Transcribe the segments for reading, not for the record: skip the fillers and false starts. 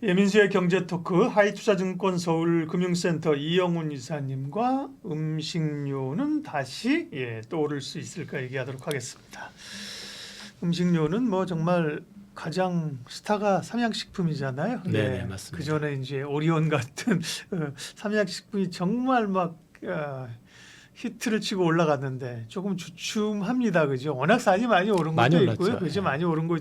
예민수의 경제토크 하이투자증권 서울금융센터 이영훈 이사님과 음식료는 다시 떠오를 수 있을까 얘기하도록 하겠습니다. 음식료는 뭐 정말 가장 스타가 삼양식품이잖아요. 네, 맞습니다. 그 전에 이제 오리온 같은 삼양식품이 정말 막 히트를 치고 올라갔는데 조금 주춤합니다, 그죠? 워낙 싸지 많이 오른 많이 것도 올랐죠. 있고요, 그죠? 예. 많이 오른 거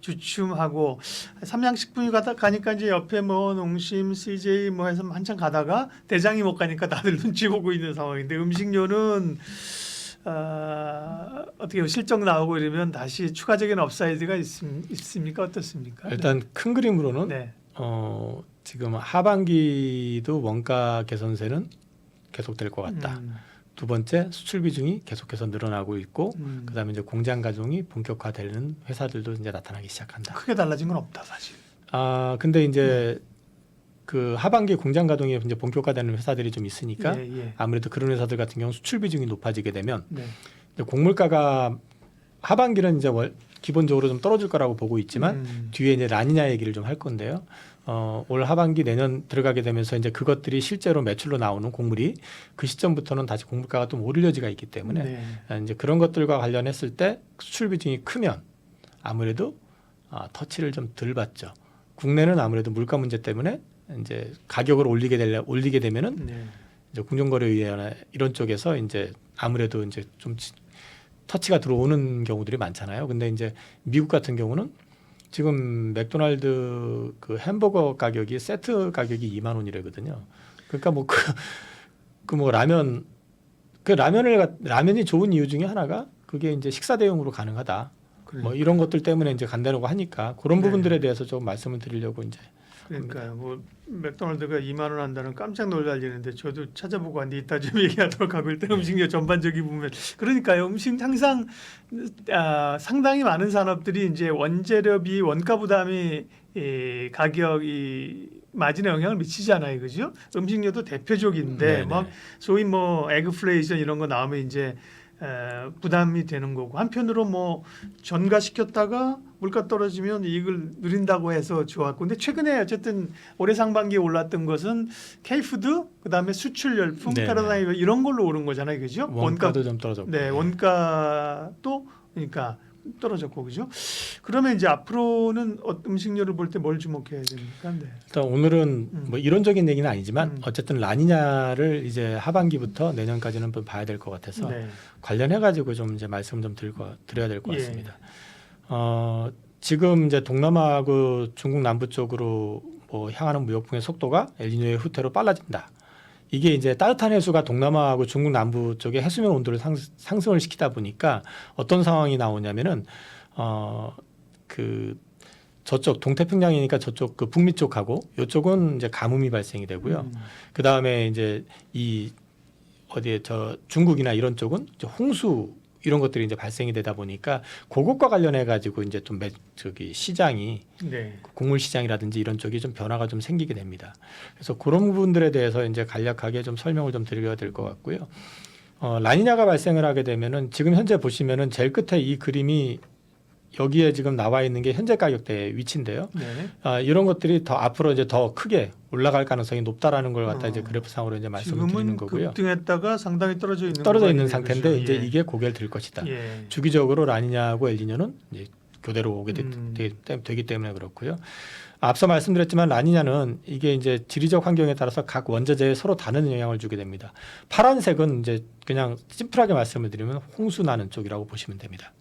주춤하고 삼양식품이 가니까 이제 옆에 뭐 농심, CJ 뭐 해서 한참 가다가 대장이 못 가니까 다들 눈치 보고 있는 상황인데 음식료는 어떻게 실적 나오고 이러면 다시 추가적인 업사이드가 있습니까? 어떻습니까? 일단 큰 그림으로는 네. 지금 하반기도 원가 개선세는 계속될 것 같다. 두 번째, 수출 비중이 계속해서 늘어나고 있고, 그다음에 이제 공장 가동이 본격화되는 회사들도 이제 나타나기 시작한다. 크게 달라진 건 없다, 사실. 근데 이제 그 하반기 공장 가동이 이제 본격화되는 회사들이 좀 있으니까 아무래도 그런 회사들 같은 경우 수출 비중이 높아지게 되면 이제 곡물가가 하반기는 이제 기본적으로 좀 떨어질 거라고 보고 있지만 뒤에 이제 라니냐 얘기를 좀 할 건데요. 올 하반기 내년 들어가게 되면서 이제 그것들이 실제로 매출로 나오는 곡물이 그 시점부터는 다시 곡물가가 좀 오를 여지가 있기 때문에 이제 그런 것들과 관련했을 때 수출 비중이 크면 아무래도 터치를 좀 덜 받죠. 국내는 아무래도 물가 문제 때문에 이제 가격을 올리게 되면은 이제 공정거래위원회 이런 쪽에서 이제 아무래도 이제 좀 터치가 들어오는 경우들이 많잖아요. 근데 이제 미국 같은 경우는 지금 맥도날드 그 햄버거 가격이 세트 가격이 2만 원이래거든요. 그러니까 뭐 뭐 라면이 좋은 이유 중에 하나가 그게 이제 식사 대용으로 가능하다. 뭐 이런 것들 때문에 이제 간다고 하니까 그런 부분들에 대해서 좀 말씀을 드리려고 이제. 그러니까요. 뭐 맥도날드가 2만 원 한다는 깜짝 놀랄리는데 저도 찾아보고 왔는데 이따 좀 얘기하도록 하고 일단 음식료 전반적인 부분. 그러니까요. 음식 항상 상당히 많은 산업들이 이제 원재료비 원가 부담이 가격이 마진에 영향을 미치잖아요, 그죠? 음식료도 대표적인데 막 소위 뭐 에그플레이션 이런 거 나오면 이제 부담이 되는 거고 한편으로 뭐 전가시켰다가 물가 떨어지면 이익을 누린다고 해서 좋았고 근데 최근에 어쨌든 올해 상반기에 올랐던 것은 K푸드 그다음에 수출 열풍 패러다임 이런 걸로 오른 거잖아요, 그죠? 원가도 좀 떨어졌고. 네, 원가도 그러니까 떨어졌고 그죠? 그러면 이제 앞으로는 음식료를 볼 때 뭘 주목해야 됩니까? 네. 일단 오늘은 뭐 이론적인 얘기는 아니지만 어쨌든 라니냐를 이제 하반기부터 내년까지는 한번 봐야 될 것 같아서 관련해 가지고 좀 이제 말씀 좀 드려야 될 것 같습니다. 지금 이제 동남아하고 중국 남부 쪽으로 뭐 향하는 무역풍의 속도가 엘니뇨의 후퇴로 빨라진다. 이게 이제 따뜻한 해수가 동남아하고 중국 남부 쪽에 해수면 온도를 상승을 시키다 보니까 어떤 상황이 나오냐면은 그 저쪽 동태평양이니까 저쪽 그 북미 쪽하고 이쪽은 이제 가뭄이 발생이 되고요. 그 다음에 이제 이 어디에 저 중국이나 이런 쪽은 이제 홍수 이런 것들이 이제 발생이 되다 보니까 그것과 관련해 가지고 이제 좀 저기 시장이 곡물 시장이라든지 이런 쪽이 좀 변화가 좀 생기게 됩니다. 그래서 그런 부분들에 대해서 이제 간략하게 좀 설명을 좀 드려야 될 것 같고요. 라니냐가 발생을 하게 되면은 지금 현재 보시면은 제일 끝에 이 그림이 여기에 지금 나와 있는 게 현재 가격대 위치인데요. 이런 것들이 더 앞으로 이제 더 크게 올라갈 가능성이 높다라는 걸 갖다 이제 그래프상으로 이제 말씀을 드리는 거고요. 급등했다가 상당히 떨어져 있는 상태인데 그렇죠? 이제 이게 고개를 들 것이다. 주기적으로 라니냐하고 엘니뇨는 이제 교대로 오게 되기 때문에 그렇고요. 앞서 말씀드렸지만 라니냐는 이게 이제 지리적 환경에 따라서 각 원자재에 서로 다른 영향을 주게 됩니다. 파란색은 이제 그냥 심플하게 말씀을 드리면 홍수 나는 쪽이라고 보시면 됩니다.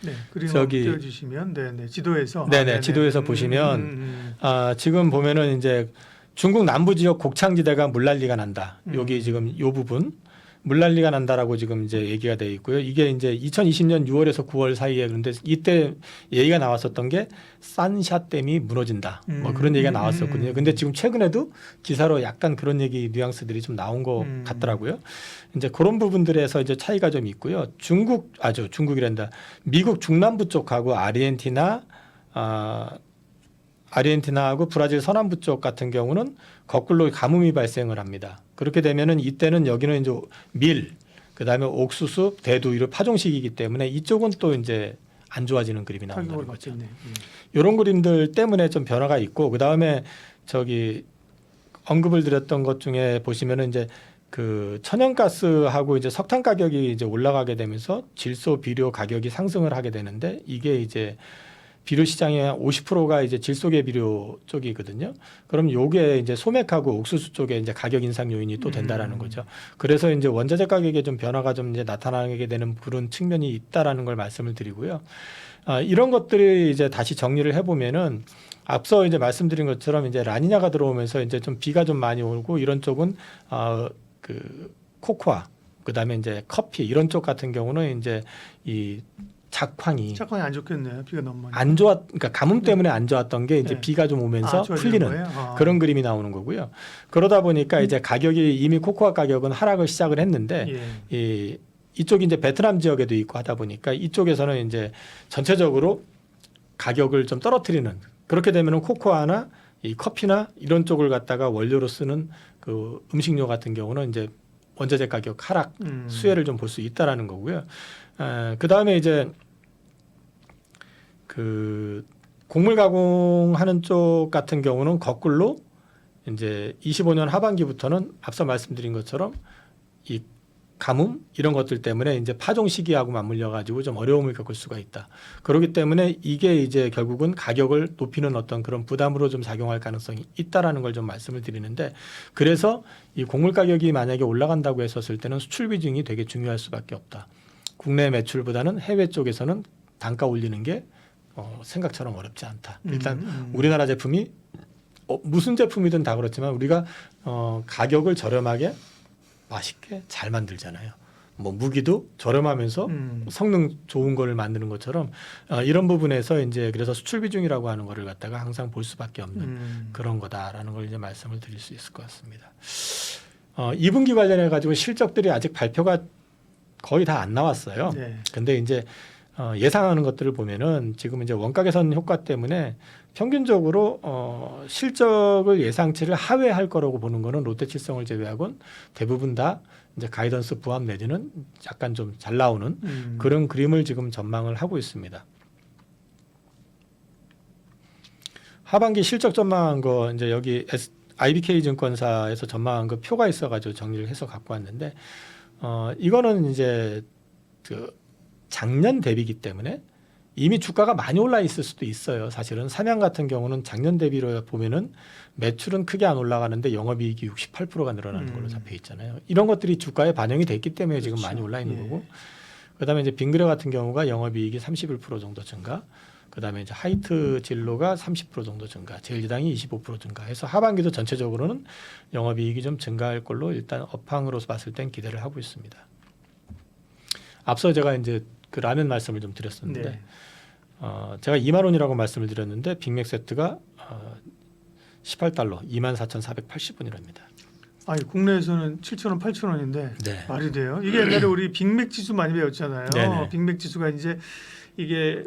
네, 그림 띄워주시면 지도에서 지도에서 보시면 지금 보면은 이제 중국 남부 지역 곡창지대가 물난리가 난다. 여기 지금 이 부분 물난리가 난다라고 지금 이제 얘기가 돼 있고요. 이게 이제 2020년 6월에서 9월 사이에 그런데 이때 얘기가 나왔었던 게 산샤댐이 무너진다. 뭐 그런 얘기가 나왔었거든요. 근데 지금 최근에도 기사로 약간 그런 얘기 뉘앙스들이 좀 나온 것 같더라고요. 이제 그런 부분들에서 이제 차이가 좀 있고요. 중국이란다. 미국 중남부 쪽하고 아르헨티나하고 브라질 서남부 쪽 같은 경우는 거꾸로 가뭄이 발생을 합니다. 그렇게 되면은 이때는 여기는 이제 밀, 그다음에 옥수수, 대두 이런 파종 시기이기 때문에 이쪽은 또 이제 안 좋아지는 그림이 나온다는 타격을 거죠. 받겠네. 이런 그림들 때문에 좀 변화가 있고, 그 다음에 저기 언급을 드렸던 것 중에 보시면은 이제 그 천연가스하고 이제 석탄 가격이 이제 올라가게 되면서 질소 비료 가격이 상승을 하게 되는데, 이게 이제 비료 시장의 50%가 이제 질소계 비료 쪽이거든요. 그럼 요게 이제 소맥하고 옥수수 쪽에 이제 가격 인상 요인이 또 된다라는 거죠. 그래서 이제 원자재 가격에 좀 변화가 좀 이제 나타나게 되는 그런 측면이 있다라는 걸 말씀을 드리고요. 이런 것들이 이제 다시 정리를 해보면은, 앞서 이제 말씀드린 것처럼 이제 라니냐가 들어오면서 이제 좀 비가 좀 많이 오고, 이런 쪽은 그 코코아, 그다음에 이제 커피 이런 쪽 같은 경우는 이제 이 작황이 안 좋겠네요. 비가 너무 많이. 안 좋았, 그러니까 가뭄 때문에 안 좋았던 게 이제 네. 비가 좀 오면서 풀리는 거예요? 그런 그림이 나오는 거고요. 그러다 보니까 이제 가격이, 이미 코코아 가격은 하락을 시작을 했는데, 이쪽이 이제 베트남 지역에도 있고 하다 보니까 이쪽에서는 이제 전체적으로 가격을 좀 떨어뜨리는, 그렇게 되면은 코코아나 이 커피나 이런 쪽을 갖다가 원료로 쓰는 그 음식료 같은 경우는 이제 원자재 가격 하락 수혜를 좀 볼 수 있다라는 거고요. 그 다음에 이제 그 곡물 가공하는 쪽 같은 경우는 거꾸로 이제 25년 하반기부터는 앞서 말씀드린 것처럼 이 가뭄 이런 것들 때문에 이제 파종 시기하고 맞물려 가지고 좀 어려움을 겪을 수가 있다. 그렇기 때문에 이게 이제 결국은 가격을 높이는 어떤 그런 부담으로 좀 작용할 가능성이 있다라는 걸 좀 말씀을 드리는데, 그래서 이 곡물 가격이 만약에 올라간다고 했었을 때는 수출 비중이 되게 중요할 수밖에 없다. 국내 매출보다는 해외 쪽에서는 단가 올리는 게 생각처럼 어렵지 않다. 일단 우리나라 제품이 무슨 제품이든 다 그렇지만 우리가 가격을 저렴하게 맛있게 잘 만들잖아요. 뭐 무기도 저렴하면서 성능 좋은 거를 만드는 것처럼 이런 부분에서 이제 그래서 수출 비중이라고 하는 거를 갖다가 항상 볼 수밖에 없는 그런 거다라는 걸 이제 말씀을 드릴 수 있을 것 같습니다. 2분기 관련해 가지고 실적들이 아직 발표가 거의 다 안 나왔어요. 네. 근데 이제 예상하는 것들을 보면은 지금 이제 원가 개선 효과 때문에 평균적으로 실적을 예상치를 하회할 거라고 보는 거는 롯데칠성을 제외하고는 대부분 다 이제 가이던스 부합 내지는 약간 좀 잘 나오는 그런 그림을 지금 전망을 하고 있습니다. 하반기 실적 전망한 거 이제 여기 IBK 증권사에서 전망한 거 표가 있어가지고 정리를 해서 갖고 왔는데, 이거는 이제 그 작년 대비기 때문에 이미 주가가 많이 올라 있을 수도 있어요. 사실은 삼양 같은 경우는 작년 대비로 보면은 매출은 크게 안 올라가는데 영업이익이 68%가 늘어나는 걸로 잡혀 있잖아요. 이런 것들이 주가에 반영이 됐기 때문에 지금 많이 올라 있는 거고, 그다음에 이제 빙그레 같은 경우가 영업이익이 31% 정도 증가, 그다음에 이제 하이트 진로가 30% 정도 증가, 제일지당이 25% 증가해서 하반기도 전체적으로는 영업이익이 좀 증가할 걸로 일단 업황으로서 봤을 땐 기대를 하고 있습니다. 앞서 제가 이제 그 라면 말씀을 좀 드렸었는데, 제가 2만 원이라고 말씀을 드렸는데 빅맥 세트가 18달러 24,480원이랍니다. 아니 국내에서는 7,000원, 8,000원인데 네. 말이 돼요? 이게 옛날에 우리 빅맥 지수 많이 배웠잖아요. 네네. 빅맥 지수가 이제 이게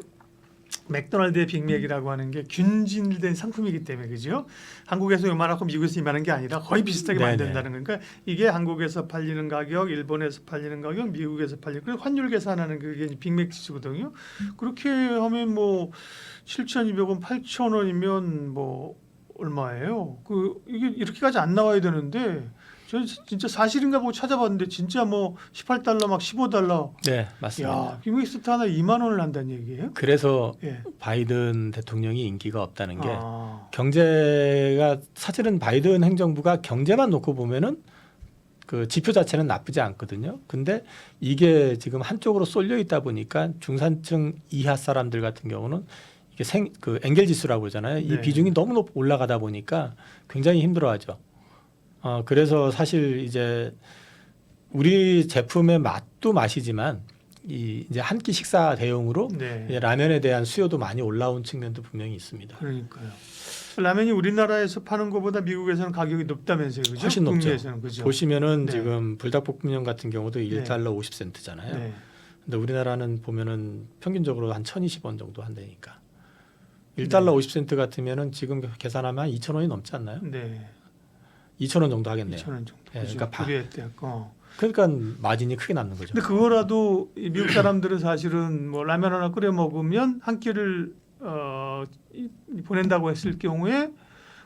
맥도날드의 빅맥이라고 하는 게 균질된 상품이기 때문에, 그죠? 한국에서 요만하고 미국에서 이만한 게 아니라 거의 비슷하게 네네. 만든다는 거니까 이게 한국에서 팔리는 가격, 일본에서 팔리는 가격, 미국에서 팔리는, 그리고 환율 계산하는 그게 빅맥 지수거든요. 그렇게 하면 뭐 7,200원, 8,000원이면 뭐 얼마예요? 이게 이렇게까지 안 나와야 되는데, 저는 진짜 사실인가 보고 찾아봤는데 진짜 뭐 18달러 막 15달러. 네, 맞습니다. 야, 빅맥 세트 하나 2만 원을 한다는 얘기예요? 그래서 예. 바이든 대통령이 인기가 없다는 게, 아. 경제가 사실은 바이든 행정부가 경제만 놓고 보면은 그 지표 자체는 나쁘지 않거든요. 근데 이게 지금 한쪽으로 쏠려 있다 보니까 중산층 이하 사람들 같은 경우는 이게 그 엔겔 지수라고 그러잖아요. 이 네. 비중이 너무 높 올라가다 보니까 굉장히 힘들어하죠. 그래서 사실 이제 우리 제품의 맛도 맛이지만 이제 한 끼 식사 대용으로 네. 라면에 대한 수요도 많이 올라온 측면도 분명히 있습니다. 그러니까요. 라면이 우리나라에서 파는 것보다 미국에서는 가격이 높다면서요, 그죠? 훨씬 높죠. 국내에서는, 그죠? 보시면은 네. 지금 불닭볶음면 같은 경우도 1달러 50센트잖아요. 네. 근데 우리나라는 보면은 평균적으로 한 1,020원 정도 한다니까. 1달러 50센트 같으면은 지금 계산하면 한 2,000원이 넘지 않나요? 네. 2,000원 정도 하겠네요. 2,000원 정도. 네, 그죠? 그러니까 그게 때 그러니까 마진이 크게 남는 거죠. 근데 그거라도 이 미국 사람들은 사실은 뭐 라면 하나 끓여 먹으면 한 끼를 보낸다고 했을 경우에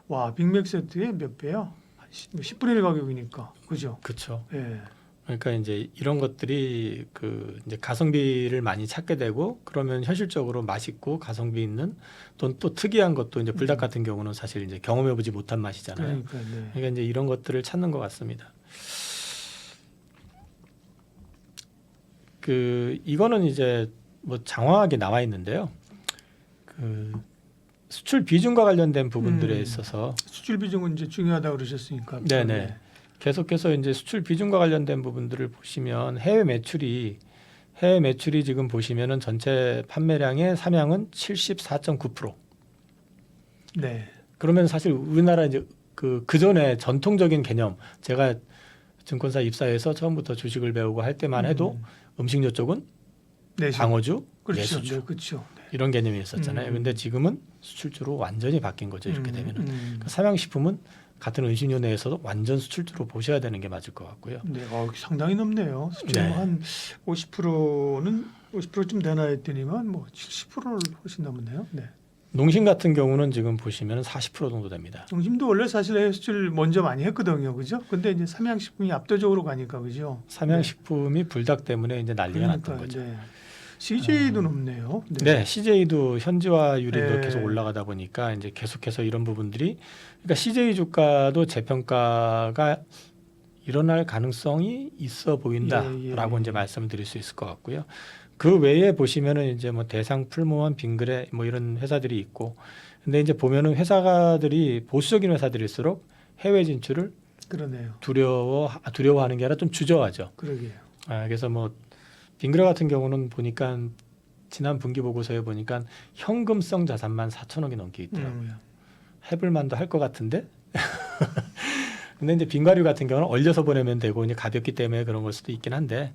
와 빅맥 세트에 몇 배야? 10분의 1 가격이니까 그죠? 그렇죠. 예. 그러니까 이제 이런 것들이 이제 가성비를 많이 찾게 되고 그러면 현실적으로 맛있고 가성비 있는 또 특이한 것도 이제 불닭 같은 경우는 사실 이제 경험해보지 못한 맛이잖아요. 그러니까 이제 이런 것들을 찾는 것 같습니다. 이거는 이제 뭐 장황하게 나와 있는데요. 수출 비중과 관련된 부분들에 있어서 수출 비중은 이제 중요하다고 그러셨으니까. 네네. 계속해서 이제 수출 비중과 관련된 부분들을 보시면 해외 매출이 지금 보시면은 전체 판매량의 삼양은 74.9%. 네. 그러면 사실 우리나라 이제 그 전에 전통적인 개념 제가 증권사 입사해서 처음부터 주식을 배우고 할 때만 해도 음식료 쪽은 내수. 방어주, 그렇죠. 내수주 네, 그렇죠. 네. 이런 개념이 있었잖아요. 근데 지금은 수출주로 완전히 바뀐 거죠. 이렇게 되면은 그러니까 삼양식품은 같은 음식료 내에서도 완전 수출주로 보셔야 되는 게 맞을 것 같고요. 네, 상당히 높네요. 수출 네. 한 50%는 50%좀 되나 했더니만 뭐 70%를 훨씬 넘었네요. 네. 농심 같은 경우는 지금 보시면 40% 정도 됩니다. 농심도 원래 사실 해외 수출 먼저 많이 했거든요, 그죠? 근데 이제 삼양식품이 압도적으로 가니까 그죠? 삼양식품이 불닭 때문에 이제 난리가 났던 거죠. 네. CJ도 높네요. 네, CJ도 현지화율이 네. 계속 올라가다 보니까 이제 계속해서 이런 부분들이 그러니까 CJ 주가도 재평가가 일어날 가능성이 있어 보인다라고 이제 말씀을 드릴 수 있을 것 같고요. 그 외에 보시면은 이제 뭐 대상, 풀무원, 빙그레 뭐 이런 회사들이 있고, 근데 이제 보면은 회사들이 보수적인 회사들일수록 해외 진출을 그러네요. 두려워하는 게 아니라 좀 주저하죠. 그러게요. 그래서 뭐 빙그레 같은 경우는 보니까 지난 분기 보고서에 보니까 현금성 자산만 4천억이 넘게 있더라고요. 해볼 만도 할 것 같은데. 근데 이제 빙과류 같은 경우는 얼려서 보내면 되고 이제 가볍기 때문에 그런 걸 수도 있긴 한데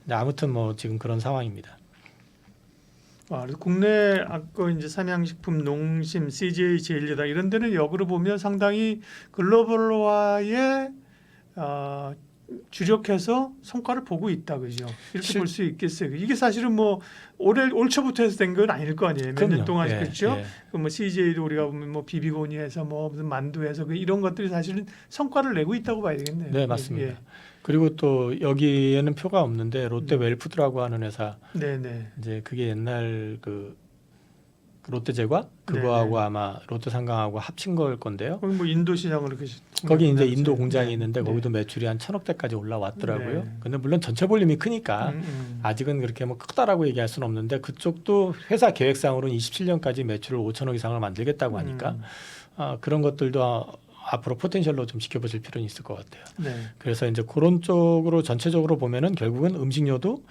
아무튼 뭐 지금 그런 상황입니다. 국내 아까 이제 삼양식품, 농심, CJ 제일제당 이런 데는 역으로 보면 상당히 글로벌화에 주력해서 성과를 보고 있다, 그죠? 이렇게 볼 수 있겠어요. 이게 사실은 뭐 올 초부터 해서 된 건 아닐 거 아니에요. 몇 년 동안 그렇죠. 뭐 CJ도 우리가 보면 뭐 비비고니에서 뭐 무슨 만두에서 이런 것들이 사실은 성과를 내고 있다고 봐야 되겠네요. 네, 맞습니다. 그리고 또 여기에는 표가 없는데 롯데 웰푸드라고 하는 회사. 네네. 이제 그게 옛날 롯데제과 그거하고 아마 롯데상강하고 합친 걸 건데요. 거기 뭐 인도 시장으로 거기 이제 인도 공장이 있는데 거기도 매출이 한 1,000억 대까지 올라왔더라고요. 근데 물론 전체 볼륨이 크니까 아직은 그렇게 뭐 크다라고 얘기할 수는 없는데 그쪽도 회사 계획상으로는 27년까지 매출을 5천억 이상을 만들겠다고 하니까 그런 것들도 앞으로 포텐셜로 좀 지켜보실 필요는 있을 것 같아요. 그래서 이제 그런 쪽으로 전체적으로 보면은 결국은 음식료도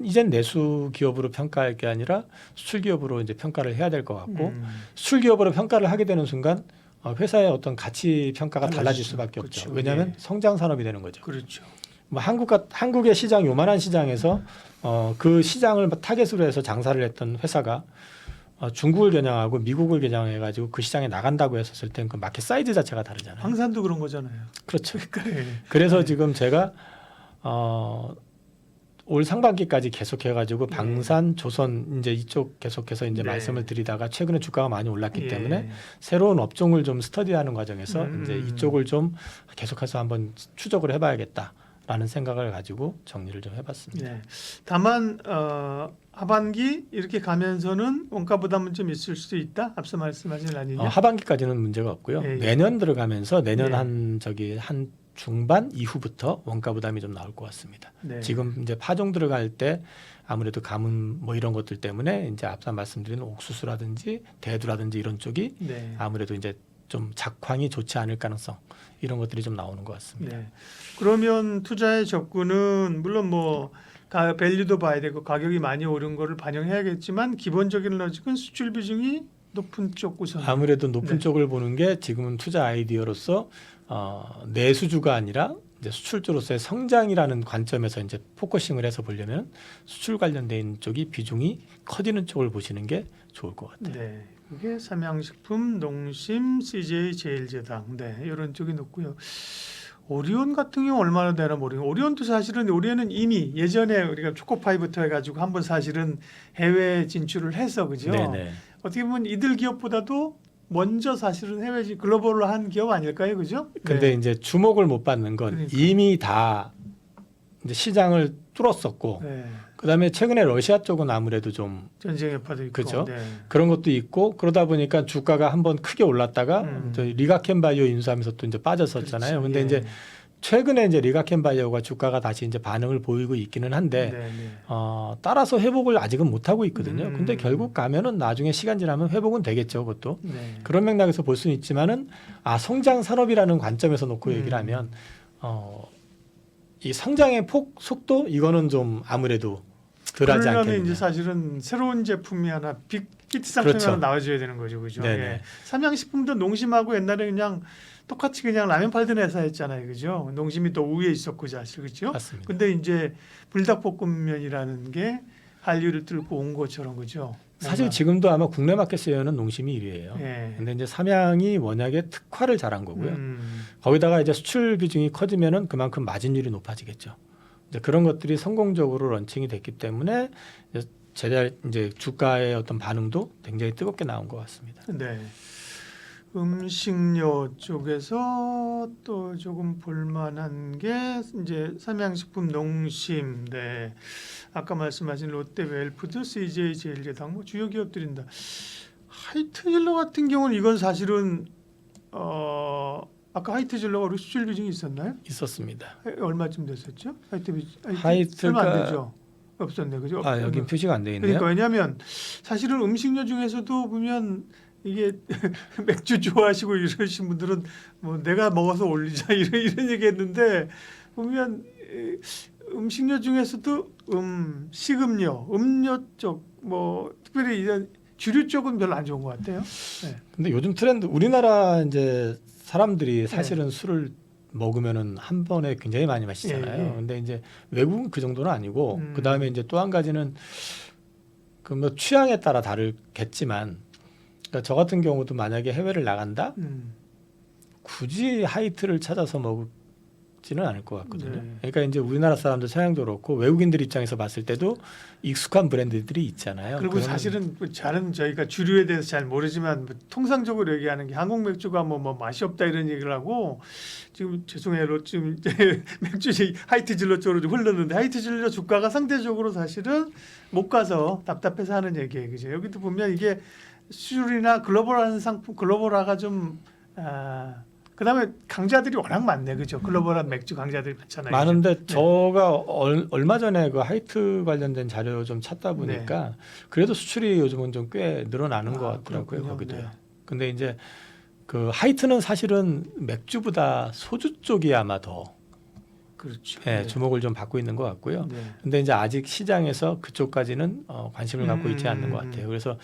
이젠 내수 기업으로 평가할 게 아니라 수출 기업으로 이제 평가를 해야 될 것 같고 수출 기업으로 평가를 하게 되는 순간 회사의 어떤 가치 평가가 달라질 수밖에 없죠. 왜냐하면 성장 산업이 되는 거죠. 그렇죠. 뭐 한국의 시장 요만한 시장에서 그 시장을 타겟으로 해서 장사를 했던 회사가 중국을 겨냥하고 미국을 겨냥해가지고 그 시장에 나간다고 했었을 땐 그 마켓 사이즈 자체가 다르잖아요. 방산도 그런 거잖아요. 그렇죠. 그래서 지금 제가 올 상반기까지 계속해가지고 방산, 조선 이제 이쪽 계속해서 이제 말씀을 드리다가 최근에 주가가 많이 올랐기 때문에 새로운 업종을 좀 스터디하는 과정에서 이제 이쪽을 좀 계속해서 한번 추적을 해봐야겠다라는 생각을 가지고 정리를 좀 해봤습니다. 다만 하반기 이렇게 가면서는 원가 부담은 좀 있을 수도 있다. 앞서 말씀하신 라니냐. 하반기까지는 문제가 없고요. 내년 들어가면서 내년 한 중반 이후부터 원가 부담이 좀 나올 것 같습니다. 지금 이제 파종 들어갈 때 아무래도 가뭄 뭐 이런 것들 때문에 이제 앞서 말씀드린 옥수수라든지 대두라든지 이런 쪽이 아무래도 이제 좀 작황이 좋지 않을 가능성 이런 것들이 좀 나오는 것 같습니다. 그러면 투자의 접근은 물론 뭐 밸류도 봐야 되고 가격이 많이 오른 거를 반영해야겠지만 기본적인 로직은 수출 비중이 높은 쪽 우선. 아무래도 높은 쪽을 보는 게 지금은 투자 아이디어로서 내수주가 아니라 이제 수출주로서의 성장이라는 관점에서 이제 포커싱을 해서 보려면 수출 관련된 쪽이 비중이 커지는 쪽을 보시는 게 좋을 것 같아요. 이게 삼양식품, 농심, CJ 제일제당 이런 쪽이 높고요. 오리온 같은 경우 얼마나 되나 모르겠어요. 오리온도 사실은 오리온은 이미 예전에 우리가 초코파이부터 해가지고 한번 사실은 해외 진출을 해서 그죠. 네네. 어떻게 보면 이들 기업보다도 먼저 사실은 해외 글로벌로 한 기업 아닐까요, 그죠? 근데 네. 이제 주목을 못 받는 건 그러니까. 이미 다 이제 시장을 뚫었었고, 네. 그다음에 최근에 러시아 쪽은 아무래도 좀 전쟁 여파도 있고, 그죠? 네. 그런 것도 있고, 그러다 보니까 주가가 한번 크게 올랐다가 저희 리가켄바이오 인수하면서 또 이제 빠졌었잖아요. 그렇죠. 근데 예. 이제 최근에 이제 리가켄바이오가 주가가 다시 이제 반응을 보이고 있기는 한데 네, 네. 따라서 회복을 아직은 못 하고 있거든요. 근데 음. 결국 가면은 나중에 시간 지나면 회복은 되겠죠, 그것도. 네. 그런 맥락에서 볼 수는 있지만은 성장 산업이라는 관점에서 놓고 얘기를 하면 이 성장의 폭 속도 이거는 좀 아무래도 덜하지 그러려면 않겠느냐. 이제 사실은 새로운 제품이 하나 빅 히트 상품이 그렇죠. 하나 나와줘야 되는 거죠, 그죠? 네네. 예. 삼양식품도 농심하고 옛날에 그냥 똑같이 그냥 라면 팔던 회사였잖아요, 그죠? 농심이 또 우위에 있었고 사실 그죠? 맞습니다. 근데 이제 불닭볶음면이라는 게 한류를 뚫고 온 것처럼 그죠? 사실 뭔가. 지금도 아마 국내 마켓 시에는 농심이 1위예요. 예. 근데 이제 삼양이 워낙에 특화를 잘한 거고요. 음. 거기다가 이제 수출 비중이 커지면은 그만큼 마진율이 높아지겠죠. 이제 그런 것들이 성공적으로 런칭이 됐기 때문에 이제 주가의 어떤 반응도 굉장히 뜨겁게 나온 것 같습니다. 네. 음식료 쪽에서 또 조금 볼만한 게 이제 삼양식품, 농심, 네. 아까 말씀하신 롯데 웰푸드, CJ 제일제당 뭐 주요 기업들인다. 하이트질러 같은 경우는 이건 사실은 아까 하이트질러가 우리 수출 비중이 있었나요? 있었습니다. 얼마쯤 됐었죠? 하이트가- 얼마 안 되죠? 없었네, 그죠? 여기 표시가 안 돼 있네요. 그러니까 왜냐하면 사실은 음식료 중에서도 보면 이게 맥주 좋아하시고 이러신 분들은 뭐 내가 먹어서 올리자 이런 얘기했는데 보면 음식료 중에서도 식음료, 음료 쪽 뭐 특별히 이런 주류 쪽은 별로 안 좋은 것 같아요. 네. 근데 요즘 트렌드 우리나라 이제 사람들이 사실은 술을 먹으면은 한 번에 굉장히 많이 마시잖아요. 예, 예. 근데 이제 외국은 그 정도는 아니고 음. 그다음에 이제 또 한 가지는 그 뭐 취향에 따라 다르겠지만 그러니까 저 같은 경우도 만약에 해외를 나간다 굳이 하이트를 찾아서 먹지는 않을 것 같거든요. 네. 그러니까 이제 우리나라 사람들 서양도 그렇고 외국인들 입장에서 봤을 때도 익숙한 브랜드들이 있잖아요. 그리고 그러면 사실은 뭐 잘은 저희가 주류에 대해서 잘 모르지만 뭐 통상적으로 얘기하는 게 한국 맥주가 뭐 맛이 없다 이런 얘기를 하고 지금 죄송해요 지금 맥주 하이트질러 쪽으로 좀 흘렀는데 하이트질러 주가가 상대적으로 사실은 못 가서 답답해서 하는 얘기예요, 그죠? 여기도 보면 이게 수출이나 글로벌한 상품 글로벌화가 좀 그다음에 강자들이 워낙 많네, 그죠? 글로벌한 맥주 강자들이 많잖아요. 많은데 그죠? 저가 얼마 전에 그 하이트 관련된 자료 좀 찾다 보니까 그래도 수출이 요즘은 좀 꽤 늘어나는 것 같더라고요. 그렇군요. 거기도요. 네. 근데 이제 그 하이트는 사실은 맥주보다 소주 쪽이 아마 더 그렇죠. 주목을 좀 받고 있는 것 같고요. 네. 근데 이제 아직 시장에서 그쪽까지는 관심을 갖고 있지 않는 것 같아요. 그래서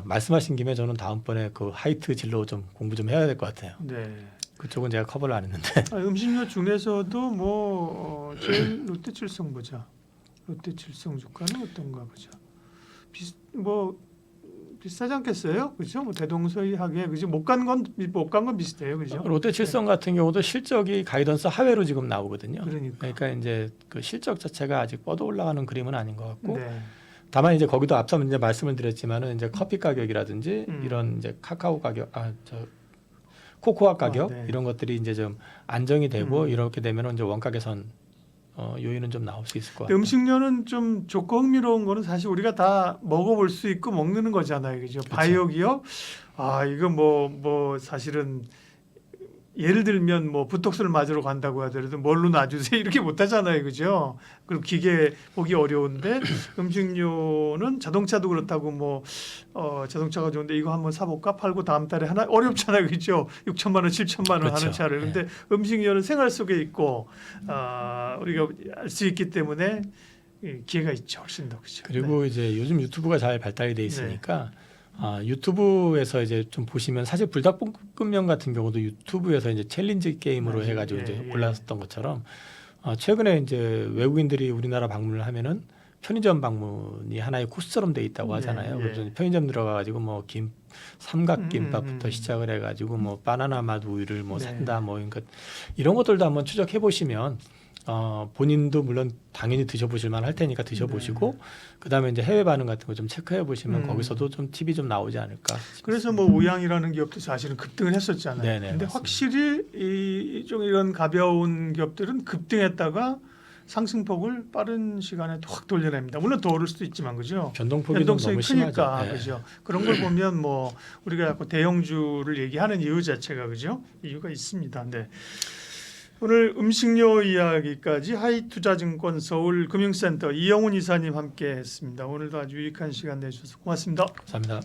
말씀하신 김에 저는 다음번에 그 하이트 진로 좀 공부 좀 해야 될 것 같아요. 네. 그쪽은 제가 커버를 안 했는데. 음식료 중에서도 뭐 제일 롯데칠성 보자. 롯데칠성 주가는 어떤가 보자. 비싸지 않겠어요? 그죠? 뭐 대동소이하게 그죠? 못 간 건 비슷해요, 그죠? 롯데칠성 같은 경우도 실적이 가이던스 하회로 지금 나오거든요. 그러니까 이제 그 실적 자체가 아직 뻗어 올라가는 그림은 아닌 것 같고. 네. 다만 이제 거기도 앞서 이제 말씀을 드렸지만은 이제 커피 가격이라든지 이런 이제 카카오 가격, 코코아 가격 네. 이런 것들이 이제 좀 안정이 되고 이렇게 되면은 이제 원가 개선 요인은 좀 나올 수 있을 것 같아요. 음식료는 좀 좋고 흥미로운 거는 사실 우리가 다 먹어볼 수 있고 먹는 거잖아요, 그죠? 바이오 기업, 이거 뭐 사실은 예를 들면 뭐 보톡스를 맞으러 간다고 하더라도 뭘로 놔주세요 이렇게 못하잖아요, 그죠? 그리고 기계 보기 어려운데 음식료는 자동차도 그렇다고 뭐 자동차가 좋은데 이거 한번 사볼까 팔고 다음 달에 하나 어렵잖아요, 그죠? 6천만 원, 7천만 원 그렇죠. 하는 차를. 근데 음식료는 생활 속에 있고 우리가 알 수 있기 때문에 기회가 있죠, 훨씬 더, 그죠? 그리고 이제 요즘 유튜브가 잘 발달이 돼 있으니까. 유튜브에서 이제 좀 보시면 사실 불닭볶음면 같은 경우도 유튜브에서 이제 챌린지 게임으로 해가지고 이제 올랐었던 것처럼 최근에 이제 외국인들이 우리나라 방문을 하면은 편의점 방문이 하나의 코스처럼 돼 있다고 하잖아요. 그래서 편의점 들어가가지고 뭐 삼각김밥부터 시작을 해가지고 뭐 바나나 맛 우유를 뭐 네. 산다 뭐 그러니까 이런 것들도 한번 추적해 보시면 본인도 물론 당연히 드셔보실 만할 테니까 드셔보시고 그다음에 이제 해외 반응 같은 거 좀 체크해 보시면 거기서도 좀 팁이 좀 나오지 않을까. 그래서 뭐 우양이라는 기업도 사실은 급등을 했었잖아요. 네네, 근데 맞습니다. 확실히 좀 이런 가벼운 기업들은 급등했다가 상승폭을 빠른 시간에 확 돌려냅니다. 물론 더 오를 수도 있지만 그죠. 변동폭이 좀 변동성이 너무 심하죠. 크니까 네. 그죠. 그런 걸 보면 뭐 우리가 자꾸 대형주를 얘기하는 이유 자체가 그죠. 이유가 있습니다. 네. 오늘 음식료 이야기까지 하이투자증권 서울금융센터 이영훈 이사님 함께했습니다. 오늘도 아주 유익한 시간 내주셔서 고맙습니다. 감사합니다.